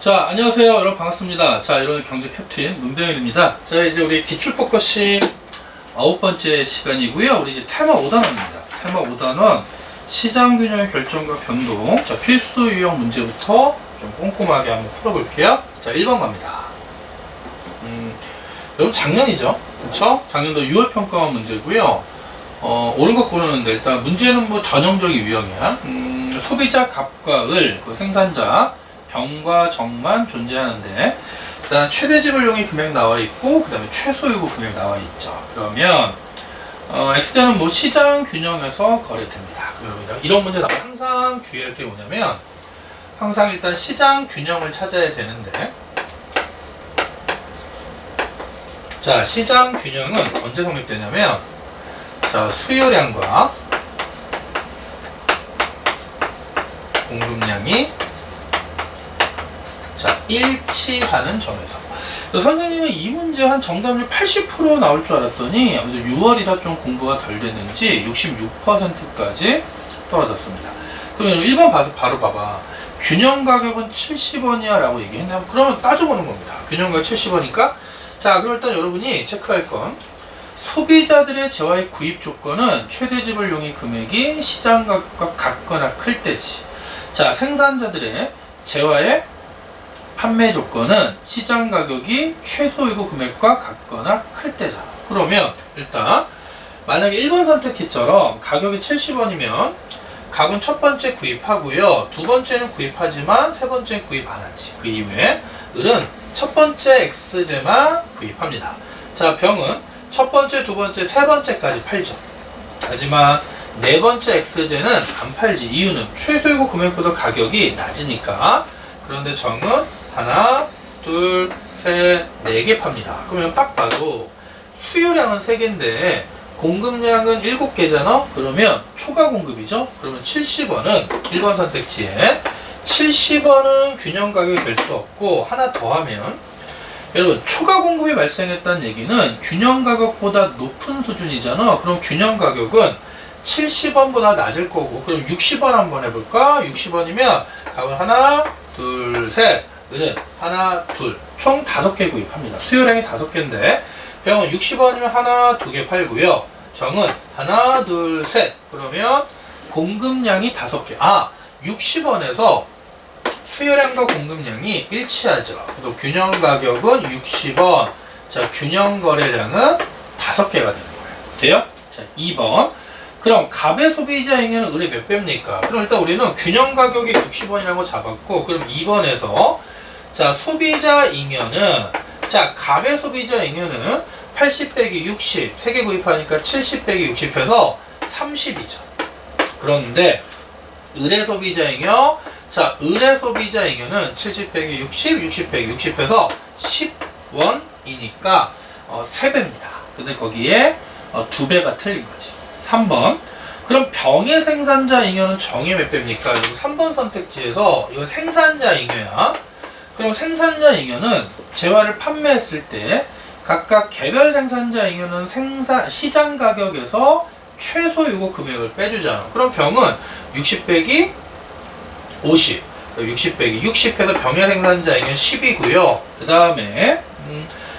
자, 안녕하세요. 여러분 반갑습니다. 자, 여러분 경제 캡틴 문병일입니다. 자, 이제 우리 기출 포커싱 9번째 시간이고요. 우리 이제 테마 5단원입니다. 테마 5단원 시장 균형 결정과 변동. 자, 필수 유형 문제부터 좀 꼼꼼하게 한번 풀어볼게요. 자, 1번 갑니다. 여러분 작년이죠. 그쵸? 작년도 6월 평가원 문제고요. 옳은 거 고르는데 일단 문제는 뭐 전형적인 유형이야. 소비자 갑과 을, 그 생산자 병과 정만 존재하는데 일단 최대 지불용이 금액 나와 있고 그 다음에 최소 요구 금액 나와 있죠. 그러면 X자는 뭐 시장 균형에서 거래됩니다. 그러면 이런 문제 나오면 항상 주의할 게 뭐냐면 항상 일단 시장 균형을 찾아야 되는데 자, 시장 균형은 언제 성립되냐면 자, 수요량과 공급량이 자, 일치하는 점에서. 선생님은 이 문제 한 정답률 80% 나올 줄 알았더니 아무래도 6월이라 좀 공부가 덜 됐는지 66%까지 떨어졌습니다. 그러면 1번 봐서 바로 봐봐. 균형 가격은 70원이야 라고 얘기했나요? 그러면 따져보는 겁니다. 균형 가격 70원이니까 자, 그럼 일단 여러분이 체크할 건 소비자들의 재화의 구입 조건은 최대 지불 용의 금액이 시장 가격과 같거나 클 때지. 자, 생산자들의 재화의 판매 조건은 시장 가격이 최소 요구 금액과 같거나 클 때잖아. 그러면 일단 만약에 1번 선택지처럼 가격이 70원이면 갑은 첫 번째 구입하고요. 두 번째는 구입하지만 세 번째는 구입 안 하지. 그 이후에 을은 첫 번째 X제만 구입합니다. 자, 병은 첫 번째, 두 번째, 세 번째까지 팔죠. 하지만 네 번째 X제는 안 팔지. 이유는 최소 요구 금액보다 가격이 낮으니까. 그런데 정은 하나, 둘, 셋, 네 개 팝니다. 그러면 딱 봐도 수요량은 3개인데 공급량은 7개잖아? 그러면 초과 공급이죠? 그러면 70원은 1번 선택지에 70원은 균형 가격이 될 수 없고 하나 더 하면 여러분 초과 공급이 발생했다는 얘기는 균형 가격보다 높은 수준이잖아. 그럼 균형 가격은 70원보다 낮을 거고 그럼 60원 한번 해볼까? 60원이면 갑은 하나, 둘, 셋 을은 하나, 둘, 총 5개 구입합니다. 수요량이 5개인데 병은 60원이면 하나, 2개 팔고요. 정은 하나, 둘, 셋 그러면 공급량이 5개. 60원에서 수요량과 공급량이 일치하죠. 그래서 균형 가격은 60원. 자, 균형 거래량은 5개가 되는 거예요. 돼요? 자, 2번. 그럼 갑의 소비자 잉여는 을의 몇 배입니까? 그럼 일단 우리는 균형 가격이 60원이라고 잡았고 그럼 2번에서 자, 소비자 잉여는 자, 갑의 소비자 잉여는 80 빼기 60 3개 구입하니까 70 빼기 60 해서 30이죠. 그런데 을의 소비자 잉여 자, 을의 소비자 잉여는 70 빼기 60 60 빼기 60 해서 10원이니까 3배입니다. 근데 거기에 2배가 틀린 거지. 3번. 그럼 병의 생산자 잉여는 정의 몇 배입니까? 이거 3번 선택지에서 이건 생산자 잉여야. 그럼 생산자 잉여는 재화를 판매했을 때 각각 개별 생산자 잉여는 시장 가격에서 최소 요구 금액을 빼주잖아. 그럼 병은 60 빼기 50, 60 빼기 60 해서 병의 생산자 잉여 10이고요. 그 다음에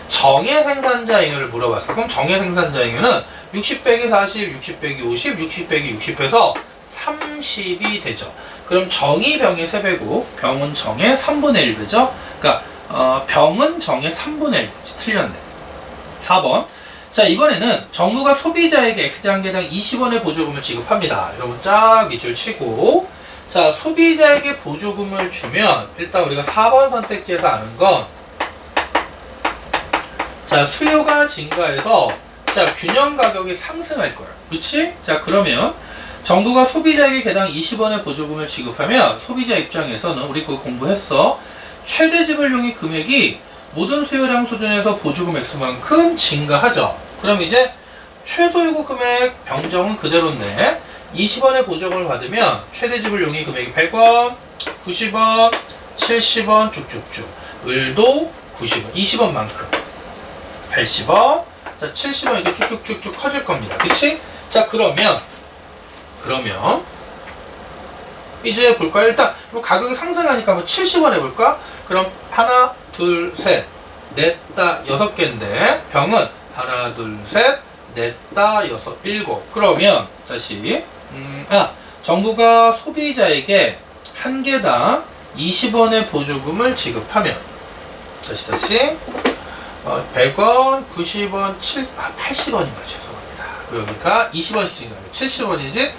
정의 생산자 잉여를 물어봤어. 그럼 정의 생산자 잉여는 60 빼기 40, 60 빼기 50, 60 빼기 60 해서 30이 되죠. 그럼 정이 병의 3배고 병은 정의 3분의 1배죠. 그러니까 병은 정의 3분의 1배지. 틀렸네. 4번. 자, 이번에는 정부가 소비자에게 X제 한 개당 20원의 보조금을 지급합니다. 여러분 쫙 밑줄 치고 자, 소비자에게 보조금을 주면 일단 우리가 4번 선택지에서 아는 건 자, 수요가 증가해서 자, 균형 가격이 상승할 거야. 그렇지? 자, 그러면 정부가 소비자에게 개당 20원의 보조금을 지급하면 소비자 입장에서는 우리 그거 공부했어. 최대 지불용의 금액이 모든 수요량 수준에서 보조금 액수만큼 증가하죠. 그럼 이제 최소 요구 금액 병정은 그대로인데 20원의 보조금을 받으면 최대 지불용의 금액이 100원, 90원, 70원 쭉쭉쭉. 을도 90원, 20원만큼 80원, 자 70원 이렇게 쭉쭉쭉쭉 커질 겁니다. 그치? 자, 그러면 이제 볼까요? 일단 가격이 상승하니까 한번 70원 해볼까? 그럼 하나, 둘, 셋, 넷, 다, 여섯 개인데 병은 하나, 둘, 셋, 넷, 다, 여섯, 일곱. 그러면 다시 정부가 소비자에게 한 개당 20원의 보조금을 지급하면 다시 100원, 90원, 80원인가 죄송합니다. 여기가 20원씩 증가하면 70원이지?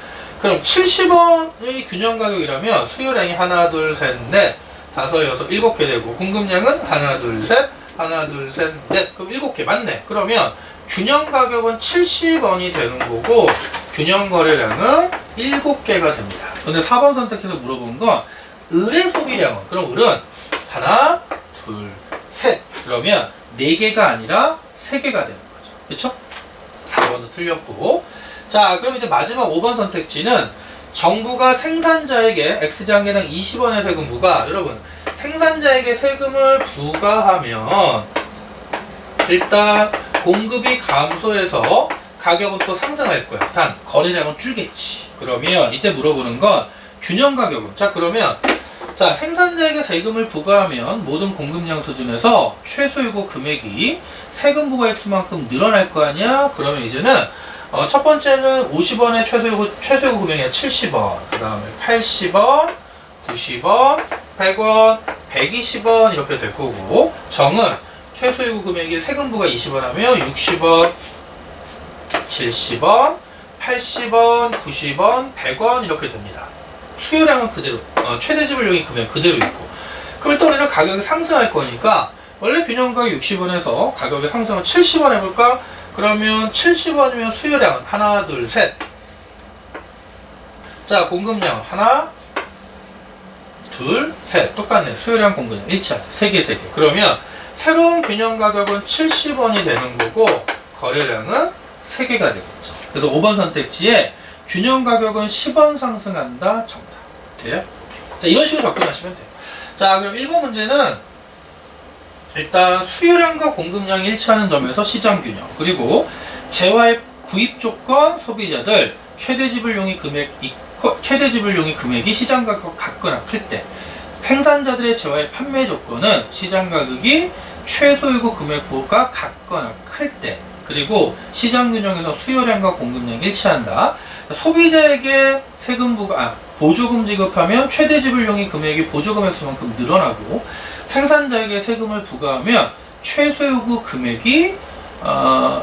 그럼 70원의 균형 가격이라면 수요량이 하나, 둘, 셋, 넷, 다섯, 여섯, 일곱 개 되고 공급량은 하나, 둘, 셋, 하나, 둘, 셋, 넷. 그럼 일곱 개 맞네. 그러면 균형 가격은 70원이 되는 거고 균형 거래량은 7개가 됩니다. 근데 4번 선택해서 물어본 건 을의 소비량은, 그럼 을은 하나, 둘, 셋. 그러면 4개가 아니라 3개가 되는 거죠. 그렇죠? 4번도 틀렸고. 자, 그럼 이제 마지막 5번 선택지는 정부가 생산자에게 X장개당 20원의 세금 부과. 여러분, 생산자에게 세금을 부과하면 일단 공급이 감소해서 가격은 또 상승할 거야. 단 거래량은 줄겠지. 그러면 이때 물어보는 건 균형 가격은, 자 그러면 자 생산자에게 세금을 부과하면 모든 공급량 수준에서 최소 요구 금액이 세금 부과 액수만큼 늘어날 거 아니야? 그러면 이제는 첫 번째는 50원의 최소 요구 금액이 70원, 그 다음에 80원, 90원, 100원, 120원 이렇게 될 거고, 정은 최소 요구 금액이 세금 부과 20원 하면 60원, 70원, 80원, 90원, 100원 이렇게 됩니다. 수요량은 그대로, 최대 지불용이 금액 그대로 있고. 그럼 또 우리는 가격이 상승할 거니까 원래 균형가격 60원에서 가격의 상승을 70원 해볼까? 그러면 70원이면 수요량은 하나, 둘, 셋. 자, 공급량 하나, 둘, 셋. 똑같네. 수요량 공급량 일치하죠. 3개. 그러면 새로운 균형 가격은 70원이 되는 거고 거래량은 3개가 되겠죠. 그래서 5번 선택지에 균형 가격은 10원 상승한다. 정답. 돼요? 자, 이런 식으로 접근하시면 돼요. 자, 그럼 1번 문제는 일단 수요량과 공급량이 일치하는 점에서 시장 균형, 그리고 재화의 구입 조건 소비자들 최대 지불용이 금액이 시장 가격 같거나 클 때, 생산자들의 재화의 판매 조건은 시장 가격이 최소 요구 금액보다 같거나 클 때, 그리고 시장 균형에서 수요량과 공급량이 일치한다. 소비자에게 세금 부과, 보조금 지급하면 최대 지불용이 금액이 보조금 액수만큼 늘어나고, 생산자에게 세금을 부과하면 최소 요구 금액이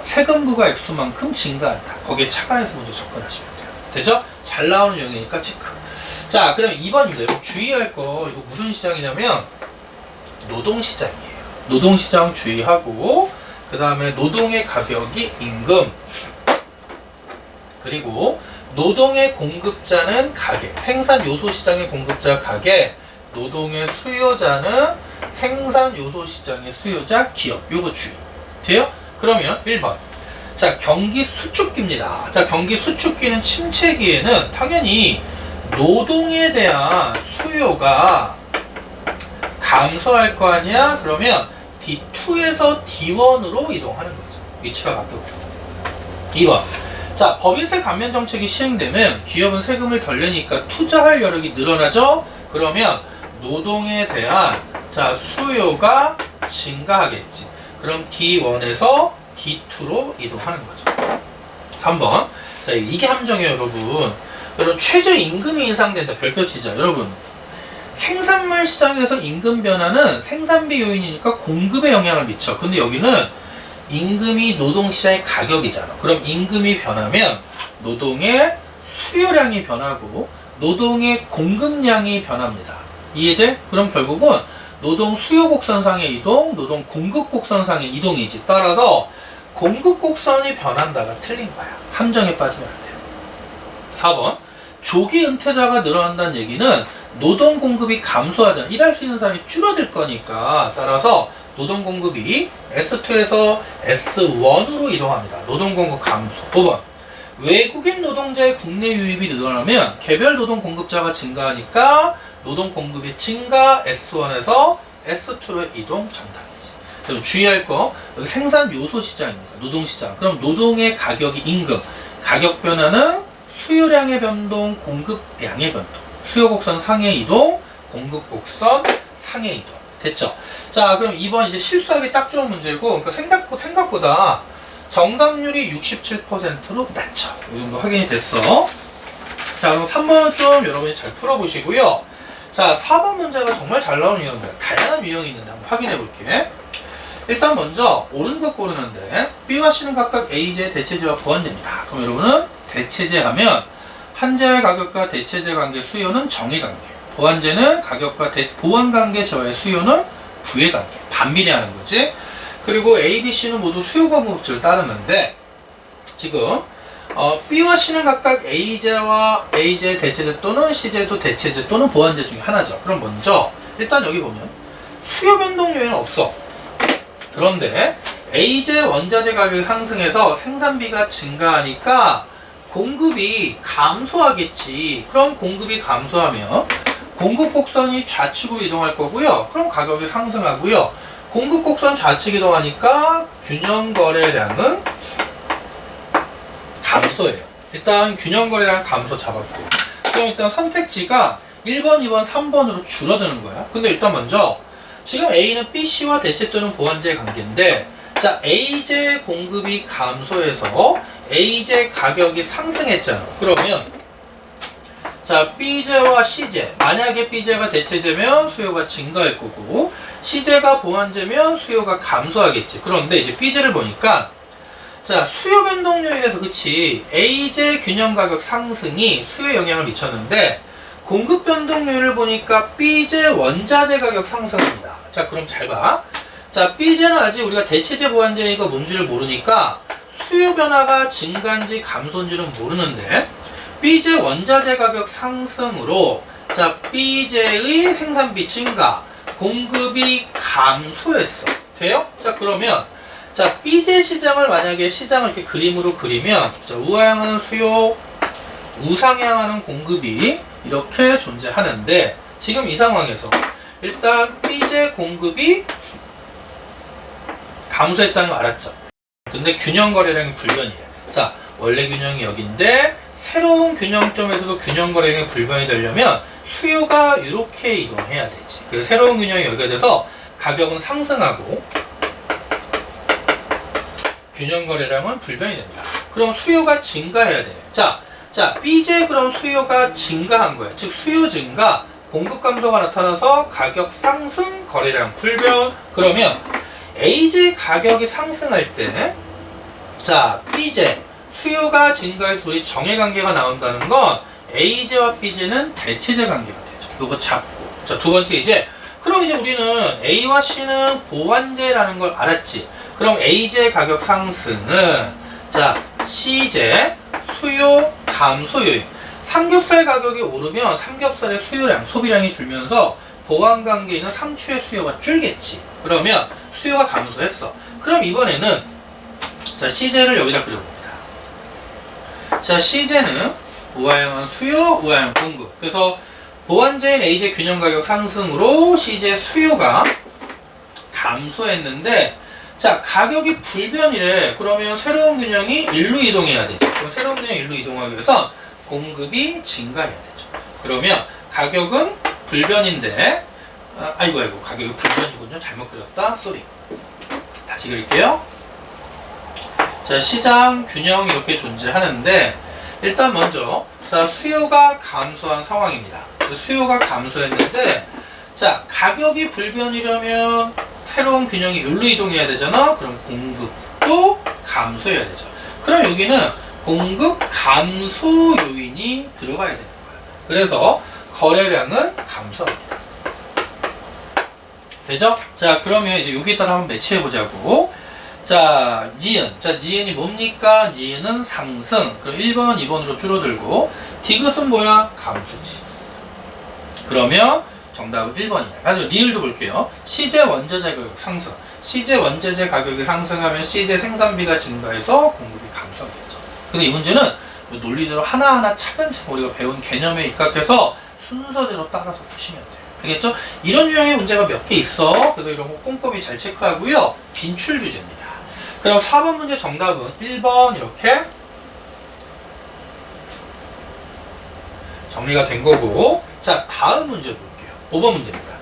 세금 부과 액수만큼 증가한다. 거기에 착안해서 먼저 접근하시면 돼요. 되죠? 잘 나오는 영역이니까 체크. 자, 그 다음에 2번입니다. 주의할 거, 이거 무슨 시장이냐면 노동시장이에요. 노동시장 주의하고, 그 다음에 노동의 가격이 임금, 그리고 노동의 공급자는 가계, 생산 요소 시장의 공급자 가계, 노동의 수요자는 생산 요소 시장의 수요자 기업. 요거 주의. 돼요? 그러면 1번. 자, 경기 수축기입니다. 자, 경기 수축기는 침체기에는 당연히 노동에 대한 수요가 감소할 거 아니야? 그러면 D2에서 D1으로 이동하는 거죠. 위치가 바뀌었고. 2번. 자, 법인세 감면 정책이 시행되면 기업은 세금을 덜 내니까 투자할 여력이 늘어나죠? 그러면 노동에 대한 수요가 증가하겠지. 그럼 D1에서 D2로 이동하는 거죠. 3번. 자, 이게 함정이에요, 여러분. 여러분, 최저임금이 인상된다. 별표 치자. 여러분, 생산물 시장에서 임금 변화는 생산비 요인이니까 공급에 영향을 미쳐. 근데 여기는 임금이 노동시장의 가격이잖아. 그럼 임금이 변하면 노동의 수요량이 변하고 노동의 공급량이 변합니다. 이해돼? 그럼 결국은 노동 수요 곡선상의 이동, 노동 공급 곡선상의 이동이지. 따라서 공급 곡선이 변한다가 틀린 거야. 함정에 빠지면 안 돼요. 4번. 조기 은퇴자가 늘어난다는 얘기는 노동 공급이 감소하잖아. 일할 수 있는 사람이 줄어들 거니까. 따라서 노동 공급이 S2에서 S1으로 이동합니다. 노동 공급 감소. 5번. 외국인 노동자의 국내 유입이 늘어나면 개별 노동 공급자가 증가하니까 노동 공급이 증가, S1에서 S2로 이동. 정답이지. 그리고 주의할 거, 여기 생산 요소 시장입니다. 노동 시장. 그럼 노동의 가격이 임금. 가격 변화는 수요량의 변동, 공급량의 변동. 수요 곡선 상해 이동, 공급 곡선 상해 이동. 됐죠? 자, 그럼 2번 이제 실수하기 딱 좋은 문제고, 그러니까 생각보다 정답률이 67%로 낮죠. 이 정도 확인이 됐어. 자, 그럼 3번은 좀 여러분이 잘 풀어보시고요. 자, 4번 문제가 정말 잘 나오는 유형입니다. 다양한 유형이 있는데 한번 확인해 볼게. 일단 먼저 옳은 것 고르는데 B와 C는 각각 A제의 대체제와 보완제입니다. 그럼 여러분은 대체제 하면 한제의 가격과 대체제 관계 수요는 정의 관계, 보완제는 가격과 보완 관계 제와의 수요는 부의 관계, 반비례하는 거지. 그리고 A, B, C는 모두 수요 공급법칙을 따르는데 지금 B와 C는 각각 A제와 A제 대체제 또는 C제도 대체제 또는 보완제 중에 하나죠. 그럼 먼저 일단 여기 보면 수요 변동 요인은 없어. 그런데 A제 원자재 가격이 상승해서 생산비가 증가하니까 공급이 감소하겠지. 그럼 공급이 감소하면 공급 곡선이 좌측으로 이동할 거고요. 그럼 가격이 상승하고요. 공급 곡선 좌측 이동하니까 균형 거래량은 감소해요. 일단 균형 거래량 감소 잡았고, 그럼 일단 선택지가 1번, 2번, 3번으로 줄어드는 거야. 근데 일단 먼저 지금 A는 BC와 대체 또는 보완제 관계인데, 자, A제 공급이 감소해서 A제 가격이 상승했잖아. 그러면 자, B제와 C제, 만약에 B제가 대체제면 수요가 증가할 거고 C제가 보완제면 수요가 감소하겠지. 그런데 이제 B제를 보니까 자, 수요 변동 요인에서 그치, A제 균형 가격 상승이 수요에 영향을 미쳤는데 공급 변동 요인을 보니까 B제 원자재 가격 상승합니다. 자, 그럼 잘 봐. 자, B제는 아직 우리가 대체제 보완제가 뭔지를 모르니까 수요 변화가 증가인지 감소인지는 모르는데 B제 원자재 가격 상승으로 자, B제의 생산비 증가, 공급이 감소했어. 돼요? 자, 그러면 자, B제 시장을 만약에 시장을 이렇게 그림으로 그리면 자, 우하향하는 수요, 우상향하는 공급이 이렇게 존재하는데 지금 이 상황에서 일단 B제 공급이 감소했다는 거 알았죠? 근데 균형 거래량이 불변이래. 자, 원래 균형이 여기인데 새로운 균형점에서도 균형 거래량이 불변이 되려면 수요가 이렇게 이동해야 되지. 그래서 새로운 균형이 여기가 돼서 가격은 상승하고 균형 거래량은 불변이 된다. 그럼 수요가 증가해야 돼. 자, B제 그럼 수요가 증가한 거야. 즉 수요 증가, 공급 감소가 나타나서 가격 상승, 거래량 불변. 그러면 A제 가격이 상승할 때, 자, B제 수요가 증가해서 우리 정의 관계가 나온다는 건 A제와 B제는 대체제 관계가 되죠. 이거 잡고. 자, 두 번째 이제 그럼 이제 우리는 A와 C는 보완제라는 걸 알았지. 그럼 A제 가격 상승은 자, C제 수요 감소 요인. 삼겹살 가격이 오르면 삼겹살의 수요량, 소비량이 줄면서 보완 관계에 있는 상추의 수요가 줄겠지. 그러면 수요가 감소했어. 그럼 이번에는 자, C제를 여기다 그려봅니다. 자, C제는 우하향한 수요, 우하향 공급. 그래서 보완제인 A제 균형 가격 상승으로 C제 수요가 감소했는데 자, 가격이 불변이래. 그러면 새로운 균형이 일로 이동해야 되죠. 그럼 새로운 균형이 일로 이동하기 위해서 공급이 증가해야 되죠. 그러면 가격은 불변인데 아이고 가격이 불변이군요. 잘못 그렸다. 쏘리. 다시 그릴게요. 자, 시장 균형 이렇게 존재하는데 일단 먼저 자, 수요가 감소한 상황입니다. 수요가 감소했는데 자, 가격이 불변이려면 새로운 균형이 여기로 이동해야 되잖아. 그럼 공급도 감소해야 되죠. 그럼 여기는 공급 감소 요인이 들어가야 되는 거야. 그래서 거래량은 감소합니다. 되죠? 자, 그러면 이제 여기다가 한번 매치해 보자고. 자, 니은. 자, 니은이 뭡니까? 니은은 상승. 그럼 1번, 2번으로 줄어들고 디귿은 뭐야? 감소지. 그러면 정답은 1번이다. 가지고 리을도 볼게요. C제 원자재 가격 상승. C제 원자재 가격이 상승하면 C제 생산비가 증가해서 공급이 감소하겠죠. 그래서 이 문제는 논리대로 하나하나 차근차근 우리가 배운 개념에 입각해서 순서대로 따라서 푸시면 돼요. 알겠죠? 이런 유형의 문제가 몇 개 있어. 그래서 이런 거 꼼꼼히 잘 체크하고요. 빈출 주제입니다. 그럼 4번 문제 정답은 1번 이렇게 정리가 된 거고, 자, 다음 문제 볼게요. 5번 문제입니다.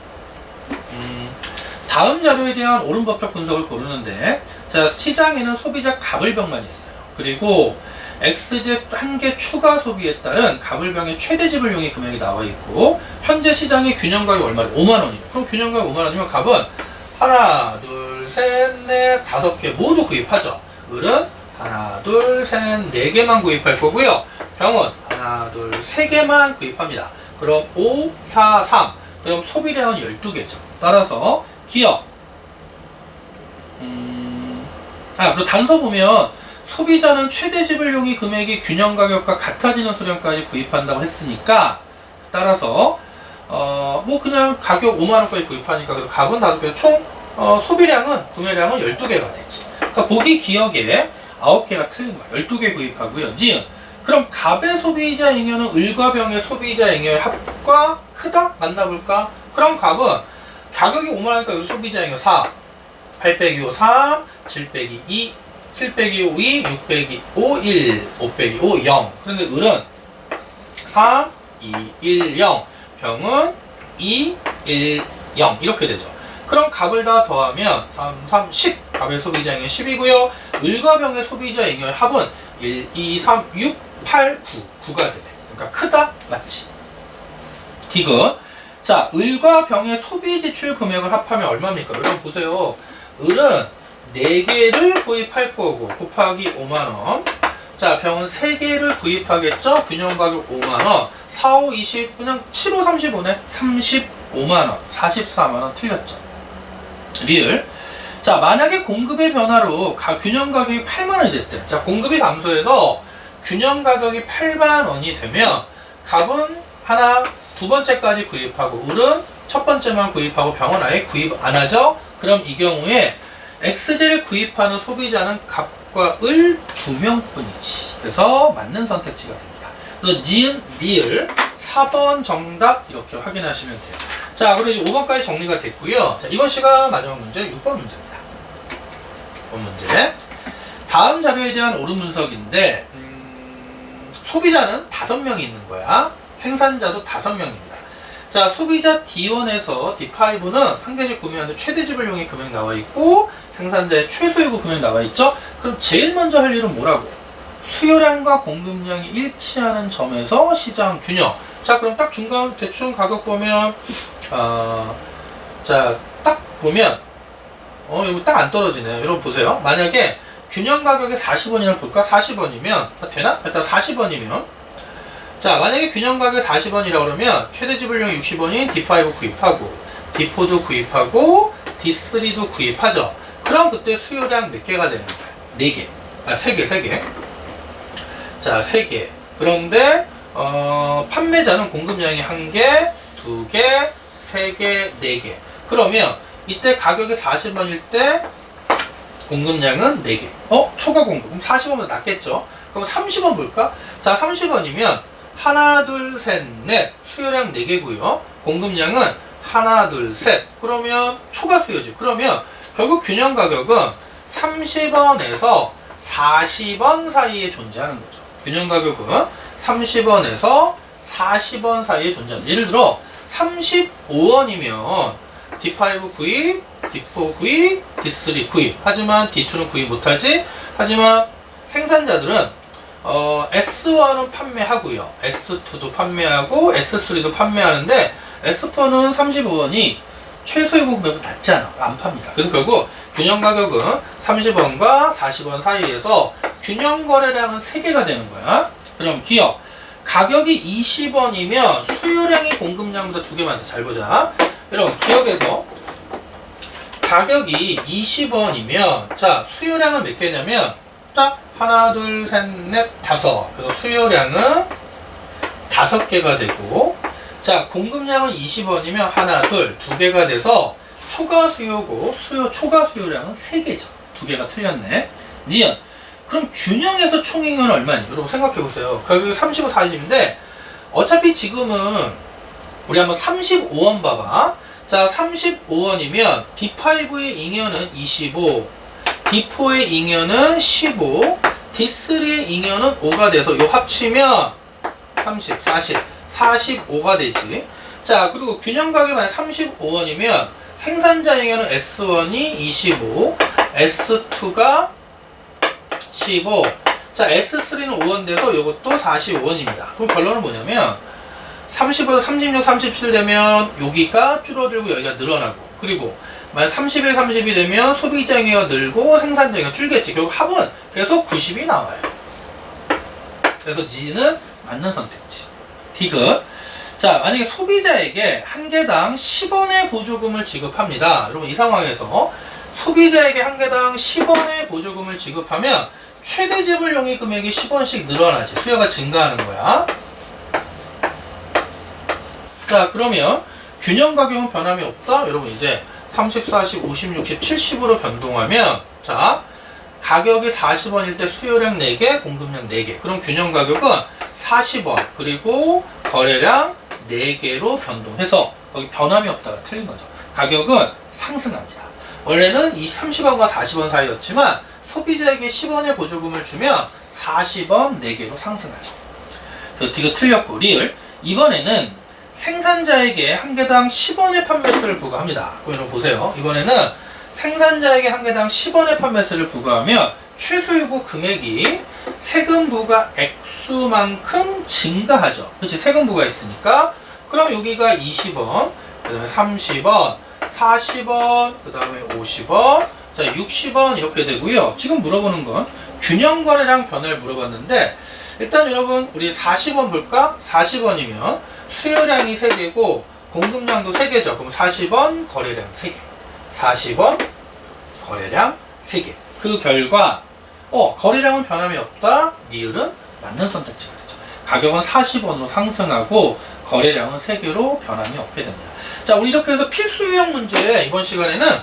다음 자료에 대한 옳은 법적 분석을 고르는데, 자, 시장에는 소비자 갑을병만 있어요. 그리고 XZ 한 개 추가 소비에 따른 갑을병의 최대 지불용이 금액이 나와 있고, 현재 시장의 균형 가격 얼마래? 5만 원이에요. 그럼 균형 가격 5만 원이면 갑은 하나, 둘, 셋, 넷, 다섯 개 모두 구입하죠. 을은 하나, 둘, 셋, 네 개만 구입할 거고요. 병은 하나, 둘, 세 개만 구입합니다. 그럼 5, 4, 3. 그럼 소비량은 12개죠. 따라서 기업. 그리고 단서 보면 소비자는 최대 지불용이 금액이 균형 가격과 같아지는 수량까지 구입한다고 했으니까, 따라서 뭐 그냥 가격 5만원까지 구입하니까 그래서 갑은 5개, 총 소비량은, 구매량은 12개가 되지. 그러니까 보기 기억에 9개가 틀린 거야. 12개 구입하고요. 지금 그럼 갑의 소비자 잉여는 을과 병의 소비자 잉여의 합과 크다? 만나볼까? 그럼 갑은 가격이 5만원이니까 여기서 소비자 잉여 4, 8 빼기 5 3, 7 빼기 2, 7 빼기 5 2, 6 빼기 5 1, 5 빼기 5 0. 그런데 을은 3, 2, 1, 0. 병은 2, 1, 0 이렇게 되죠. 그럼 갑을 다 더하면 3, 3, 10. 갑의 소비자 잉여 10이고요. 을과 병의 소비자 잉여의 합은 1, 2, 3, 6, 8, 9. 9가 되네. 그러니까 크다? 맞지? 디귿. 자, 을과 병의 소비 지출 금액을 합하면 얼마입니까? 여러분 보세요. 을은 4개를 구입할 거고 곱하기 5만원. 자, 병은 3개를 구입하겠죠? 균형 가격 5만원. 4, 5, 20, 그냥 7, 5, 35네. 35만원. 44만원 틀렸죠. 리을. 자, 만약에 공급의 변화로 균형 가격이 8만원이 됐대. 자, 공급이 감소해서 균형 가격이 8만원이 되면 갑은 하나, 두 번째까지 구입하고 을은 첫 번째만 구입하고 병은 아예 구입 안 하죠? 그럼 이 경우에 XZ를 구입하는 소비자는 갑과 을 2명뿐이지. 그래서 맞는 선택지가 됩니다. 그래서 니은, 리을 4번 정답 이렇게 확인하시면 돼요. 자, 그리고 이제 5번까지 정리가 됐고요. 자, 이번 시간 마지막 문제 6번 문제입니다. 6번 문제. 다음 자료에 대한 옳은 분석인데 소비자는 5명이 있는 거야. 생산자도 5명입니다. 자, 소비자 D1에서 D5는 한 개씩 구매하는데 최대 지불용이 금액 나와 있고 생산자의 최소 요구 금액 나와 있죠. 그럼 제일 먼저 할 일은 뭐라고? 수요량과 공급량이 일치하는 점에서 시장 균형. 자, 그럼 딱 중간 대충 가격 보면 자, 딱 보면 이거 딱 안 떨어지네요. 여러분 보세요. 만약에 균형 가격이 40원이라고 볼까? 40원이면 되나? 일단 40원이면 자, 만약에 균형 가격 40원이라고 그러면 최대 지불용이 60원인 D5 구입하고 D4도 구입하고 D3도 구입하죠. 그럼 그때 수요량 몇 개가 되는 거야? 4개. 3개. 자, 3개. 그런데 판매자는 공급량이 1개, 2개, 3개, 4개. 그러면 이때 가격이 40원일 때 공급량은 4개. 초과 공급. 그럼 40원보다 낮겠죠? 그럼 30원 볼까? 자, 30원이면 하나, 둘, 셋, 넷. 수요량 4개고요. 공급량은 하나, 둘, 셋. 그러면 초과 수요지. 그러면 결국 균형 가격은 30원에서 40원 사이에 존재하는 거죠. 균형 가격은 30원에서 40원 사이에 존재합니다. 예를 들어 35원이면 D5 구입, D4 구입, D3 구입. 하지만 D2는 구입 못하지. 하지만 생산자들은 S1은 판매하고요. S2도 판매하고 S3도 판매하는데 S4는 35원이 최소 요구 금액보다 낮잖아. 안 팝니다. 그래서 결국 균형 가격은 30원과 40원 사이에서 균형 거래량은 3개가 되는 거야. 그럼 기업 가격이 20원이면 수요량이 공급량보다 2개만 더. 잘 보자. 여러분 기업에서 가격이 20원이면 자, 수요량은 몇 개냐면 자, 하나, 둘, 셋, 넷, 다섯. 그래서 수요량은 5개가 되고 자, 공급량은 20원이면 하나, 둘, 2개가 돼서 초과 수요고 초과 수요량은 3개죠. 2개가 틀렸네. 니은. 그럼 균형에서 총잉여는 얼마니? 여러분 생각해 보세요. 가격이 35, 40인데 어차피 지금은 우리 한번 35원 봐봐. 자, 35원이면 D5의 잉여는 25, D4의 잉여는 15, D3의 잉여는 5가 돼서 요 합치면 30, 40, 45가 되지. 자, 그리고 균형 가격이 만약 35원이면 생산자에게는 S1이 25, S2가 15. 자, S3는 5원 돼서 이것도 45원입니다. 그럼 결론은 뭐냐면 30에서 36, 37 되면 여기가 줄어들고 여기가 늘어나고, 그리고 만약 31, 32 되면 소비자에게가 늘고 생산자에게가 줄겠지. 결국 합은 계속 90이 나와요. 그래서 G는 맞는 선택지. 디귿. 자, 만약에 소비자에게 한 개당 10원의 보조금을 지급합니다. 여러분, 이 상황에서 소비자에게 한 개당 10원의 보조금을 지급하면 최대 지불 용의 금액이 10원씩 늘어나지. 수요가 증가하는 거야. 자, 그러면 균형 가격은 변함이 없다. 여러분, 이제 30, 40, 50, 60, 70으로 변동하면, 자, 가격이 40원일 때 수요량 4개, 공급량 4개. 그럼 균형 가격은 40원, 그리고 거래량 4개로 변동해서 거기 변함이 없다가 틀린 거죠. 가격은 상승합니다. 원래는 이 30원과 40원 사이였지만 소비자에게 10원의 보조금을 주면 40원 4개로 상승하죠. 이거 틀렸고, 리을. 이번에는 생산자에게 한 개당 10원의 판매세를 부과합니다. 그럼 여러분 보세요. 이번에는 생산자에게 한 개당 10원의 판매세를 부과하면 최소요구 금액이 세금 부과 액수만큼 증가하죠. 그렇지? 세금 부과 있으니까. 그럼 여기가 20원, 그 다음에 30원, 40원, 그 다음에 50원, 자, 60원 이렇게 되고요. 지금 물어보는 건 균형 거래량 변화를 물어봤는데, 일단 여러분 우리 40원 볼까? 40원이면 수요량이 3개고 공급량도 3개죠. 그럼 40원 거래량 3개, 40원 거래량 3개. 그 결과 거래량은 변함이 없다. 리을은 맞는 선택지가 되죠. 가격은 40원으로 상승하고 거래량은 3개로 변함이 없게 됩니다. 자, 우리 이렇게 해서 필수 유형 문제 이번 시간에는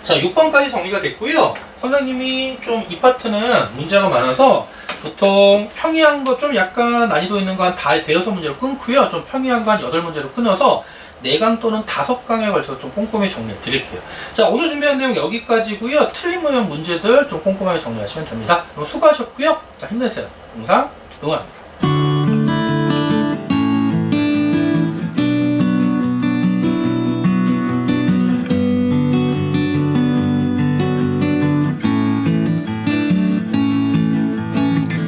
자, 6번까지 정리가 됐고요. 선생님이 좀 이 파트는 문제가 많아서 보통 평이한 거 좀 약간 난이도 있는 거 한 대여섯 문제로 끊고요. 좀 평이한 거 한 8문제로 끊어서 4강 또는 5강에 걸쳐서 좀 꼼꼼히 정리해 드릴게요. 자, 오늘 준비한 내용 여기까지고요. 틀린 모형 문제들 좀 꼼꼼하게 정리하시면 됩니다. 수고하셨고요. 자, 힘내세요. 영상 응원합니다.